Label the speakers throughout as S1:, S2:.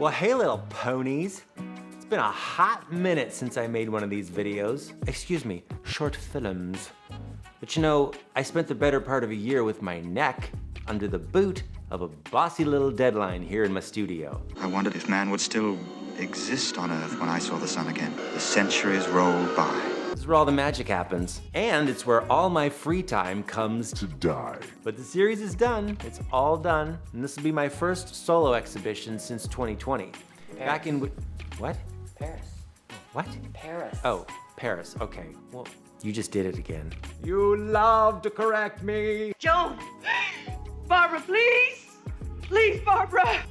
S1: Well, hey little ponies. It's been a hot minute since I made one of these videos. Excuse me, short films. But you know, I spent the better part of a year with my neck under the boot of a bossy little deadline here in my studio.
S2: I wondered if man would still exist on Earth when I saw the sun again. The centuries rolled by.
S1: This is where all the magic happens. And it's where all my free time comes to
S3: Die.
S1: But the series is done. It's all done. And this will be my first solo exhibition since 2020. Back in what?
S4: Paris.
S1: What?
S4: Paris.
S1: Oh, Paris. Okay. Well, you just did it again. You love to correct me.
S5: Joan! Barbara, please! Please, Barbara!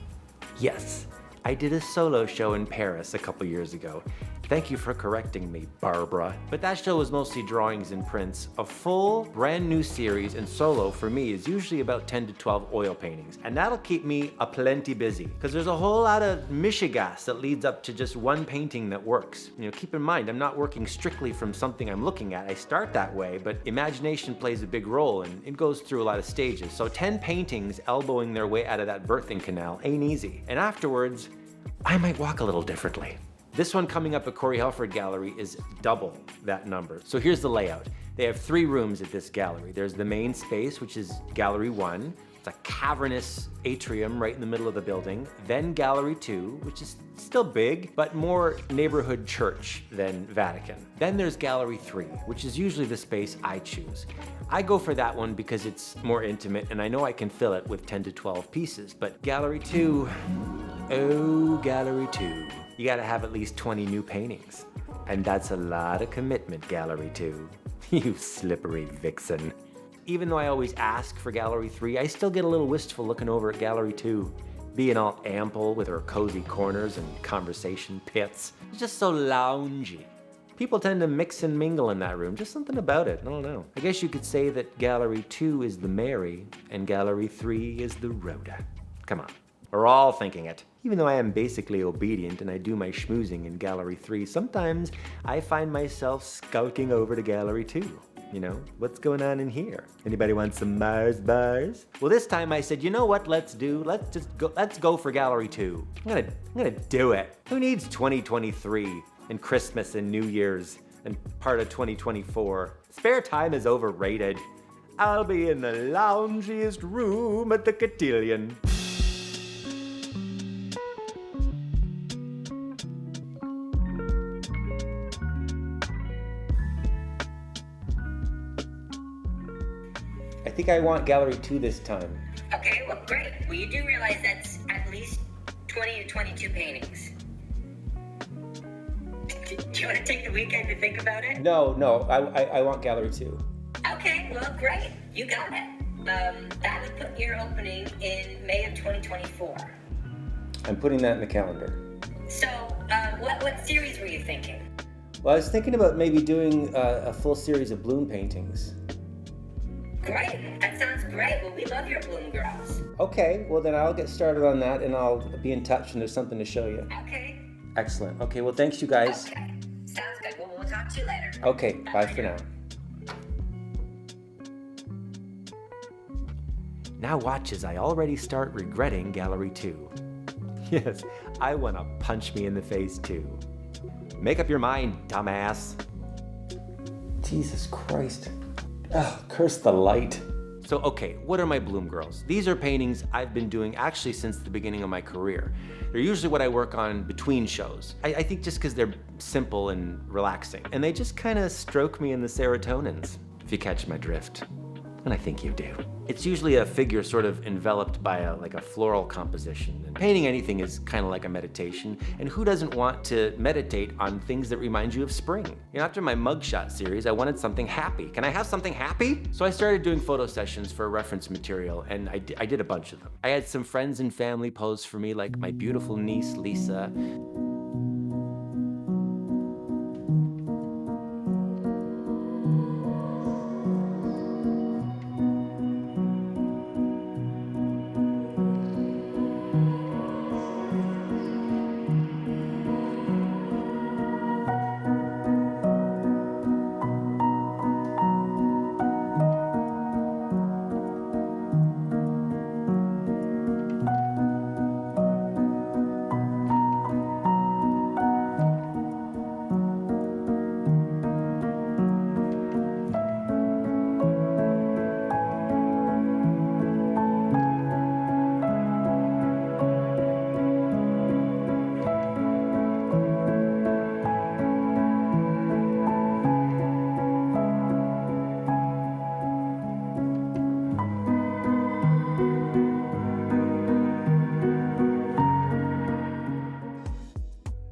S1: Yes, I did a solo show in Paris a couple years ago. Thank you for correcting me, Barbara. But that show was mostly drawings and prints. A full, brand new series and solo for me is usually about 10 to 12 oil paintings. And that'll keep me aplenty busy, because there's a whole lot of mishigas that leads up to just one painting that works. You know, keep in mind, I'm not working strictly from something I'm looking at. I start that way, but imagination plays a big role and it goes through a lot of stages. So 10 paintings elbowing their way out of that birthing canal ain't easy. And afterwards, I might walk a little differently. This one coming up at Corey Helford Gallery is double that number. So here's the layout. They have 3 rooms at this gallery. There's the main space, which is Gallery 1. It's a cavernous atrium right in the middle of the building. Then Gallery 2, which is still big, but more neighborhood church than Vatican. Then there's Gallery 3, which is usually the space I choose. I go for that one because it's more intimate and I know I can fill it with 10 to 12 pieces. But Gallery 2, oh, Gallery 2. You gotta have at least 20 new paintings. And that's a lot of commitment, Gallery 2. You slippery vixen. Even though I always ask for Gallery 3, I still get a little wistful looking over at Gallery 2. Being all ample with her cozy corners and conversation pits. It's just so loungy. People tend to mix and mingle in that room, just something about it, I don't know. I guess you could say that Gallery 2 is the Mary and Gallery 3 is the Rhoda. Come on, we're all thinking it. Even though I am basically obedient and I do my schmoozing in Gallery 3, sometimes I find myself skulking over to Gallery 2. You know, what's going on in here? Anybody want some Mars bars? Well, this time I said, you know what, let's go for Gallery 2. I'm gonna do it. Who needs 2023 and Christmas and New Year's and part of 2024? Spare time is overrated. I'll be in the loungiest room at the cotillion. I think I want Gallery 2 this time.
S6: Okay, well, great. Well, you do realize that's at least 20 to 22 paintings. Do you want to take the weekend to think about it?
S1: No, I want Gallery 2.
S6: Okay, well, great. You got it. That would put your opening in May of 2024.
S1: I'm putting that in the calendar.
S6: So, what series were you thinking?
S1: Well, I was thinking about maybe doing a full series of bloom paintings.
S6: Great. That sounds great. Well, we love your Bloom Girls.
S1: Okay, well then I'll get started on that and I'll be in touch when there's something to show you.
S6: Okay.
S1: Excellent. Okay, well thanks you guys.
S6: Okay. Sounds good. Well, we'll talk to you later.
S1: Okay, bye for now. Now watch as I already start regretting Gallery 2. Yes, I want to punch me in the face too. Make up your mind, dumbass. Jesus Christ. Oh, curse the light. So, okay, what are my Bloom Girls? These are paintings I've been doing actually since the beginning of my career. They're usually what I work on between shows. I think just because they're simple and relaxing. And they just kind of stroke me in the serotonins, if you catch my drift. And I think you do. It's usually a figure sort of enveloped by a floral composition. And painting anything is kind of like a meditation. And who doesn't want to meditate on things that remind you of spring? You know, after my mugshot series, I wanted something happy. Can I have something happy? So I started doing photo sessions for reference material, and I did a bunch of them. I had some friends and family pose for me, like my beautiful niece, Lisa.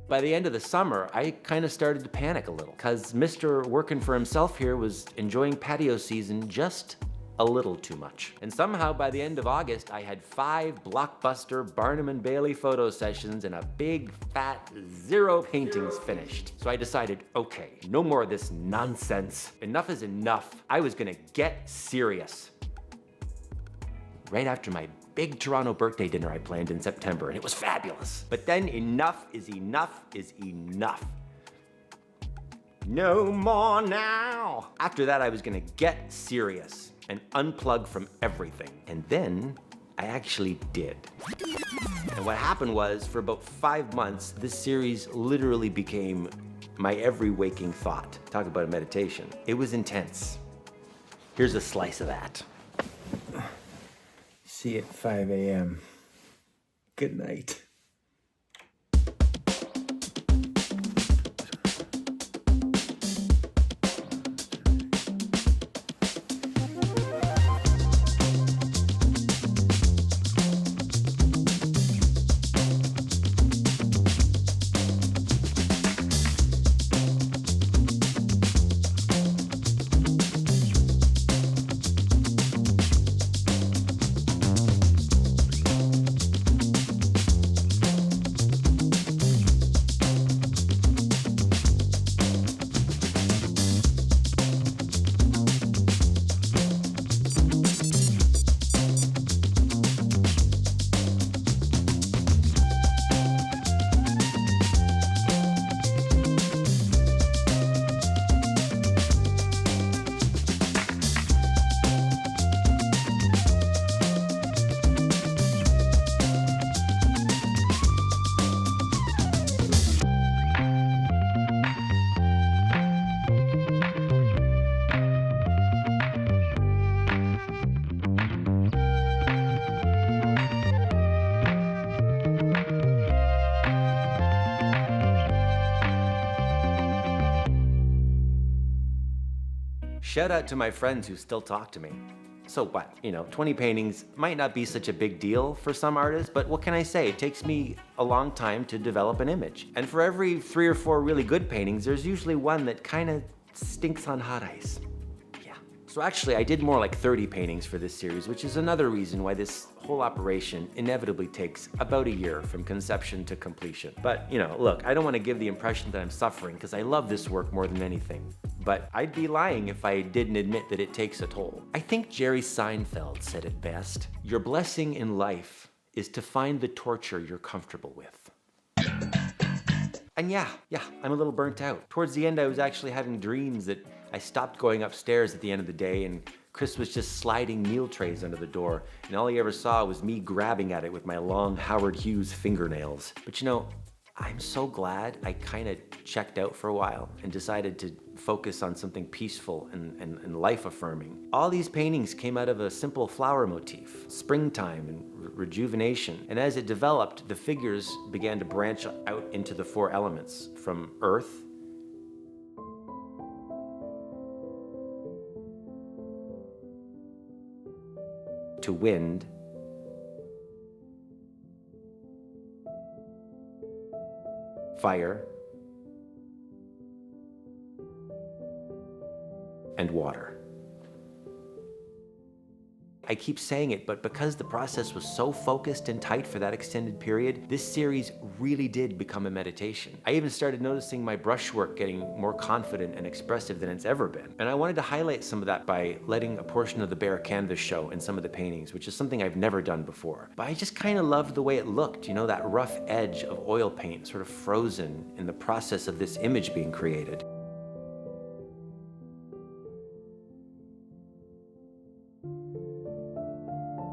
S1: By the end of the summer, I kind of started to panic a little, because Mr. Working for himself here was enjoying patio season just a little too much. And somehow by the end of August, I had 5 blockbuster Barnum and Bailey photo sessions and a big fat 0 paintings finished. So I decided, okay, no more of this nonsense. Enough is enough. I was gonna get serious. Right after my big Toronto birthday dinner I planned in September, and it was fabulous. But then enough is enough is enough. No more now. After that, I was gonna get serious and unplug from everything. And then I actually did. And what happened was, for about 5 months, this series literally became my every waking thought. Talk about a meditation. It was intense. Here's a slice of that.
S3: See you at 5 a.m. Good night.
S1: Shout out to my friends who still talk to me. So what, 20 paintings might not be such a big deal for some artists, but what can I say? It takes me a long time to develop an image. And for every 3 or 4 really good paintings, there's usually one that kind of stinks on hot ice. Yeah. So actually, I did more like 30 paintings for this series, which is another reason why this whole operation inevitably takes about a year from conception to completion. But, look, I don't want to give the impression that I'm suffering, because I love this work more than anything. But I'd be lying if I didn't admit that it takes a toll. I think Jerry Seinfeld said it best. Your blessing in life is to find the torture you're comfortable with. And yeah, I'm a little burnt out. Towards the end, I was actually having dreams that I stopped going upstairs at the end of the day and Chris was just sliding meal trays under the door, and all he ever saw was me grabbing at it with my long Howard Hughes fingernails. But I'm so glad I kind of checked out for a while and decided to focus on something peaceful and life-affirming. All these paintings came out of a simple flower motif, springtime and rejuvenation. And as it developed, the figures began to branch out into the 4 elements, from earth, to wind, fire, and water. I keep saying it, but because the process was so focused and tight for that extended period, this series really did become a meditation. I even started noticing my brushwork getting more confident and expressive than it's ever been. And I wanted to highlight some of that by letting a portion of the bare canvas show in some of the paintings, which is something I've never done before. But I just kind of loved the way it looked, that rough edge of oil paint sort of frozen in the process of this image being created.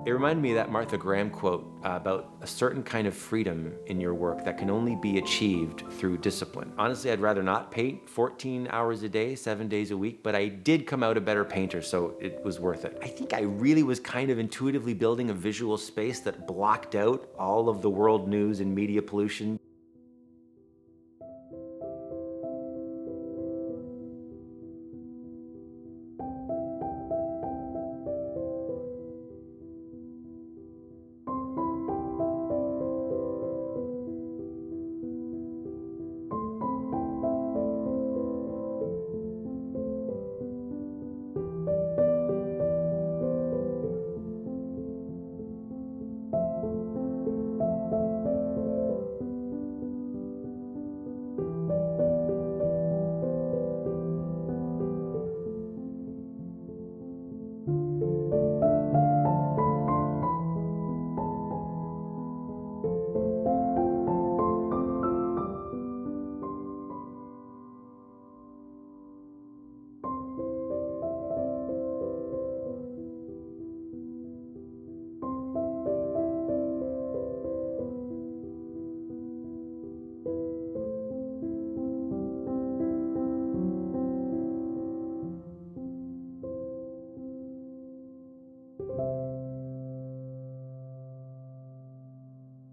S1: It reminded me of that Martha Graham quote about a certain kind of freedom in your work that can only be achieved through discipline. Honestly, I'd rather not paint 14 hours a day, 7 days a week, but I did come out a better painter, so it was worth it. I think I really was kind of intuitively building a visual space that blocked out all of the world news and media pollution.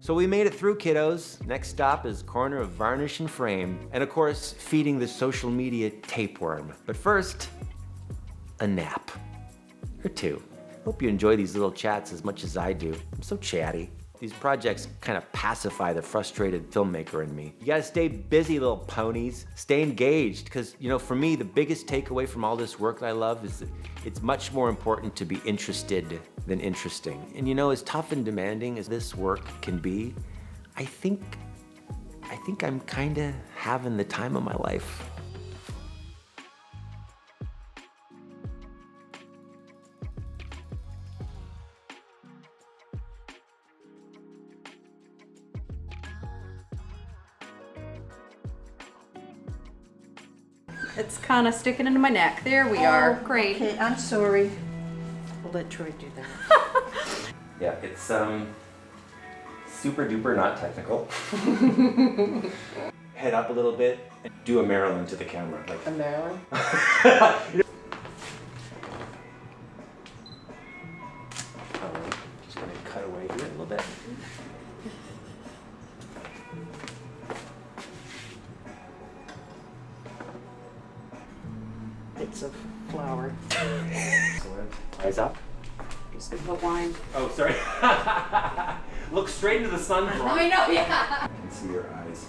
S1: So we made it through, kiddos. Next stop is corner of Varnish and Frame. And of course, feeding the social media tapeworm. But first, a nap. Or two. Hope you enjoy these little chats as much as I do. I'm so chatty. These projects kind of pacify the frustrated filmmaker in me. You gotta stay busy, little ponies. Stay engaged, because, you know, for me, the biggest takeaway from all this work that I love is that it's much more important to be interested than interesting. And you know, as tough and demanding as this work can be, I think I'm kinda having the time of my life.
S4: It's kind of sticking into my neck. There we are. Great.
S7: Okay, I'm sorry. We'll let Troy do that.
S1: Yeah, it's super duper not technical. Head up a little bit and do a Marilyn to the camera. Like
S7: A Marilyn?
S1: Just gonna cut away here a little bit.
S7: It's a flower.
S1: Excellent. Eyes up.
S4: Just gonna put wine.
S1: Oh, sorry. Look straight into the sun.
S4: I know, yeah.
S1: I can see your eyes.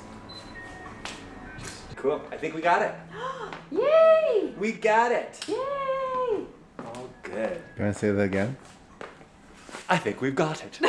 S1: Cool. I think we got it.
S4: Yay!
S1: We got it.
S4: Yay!
S1: All good.
S3: You want to say that again?
S1: I think we've got it.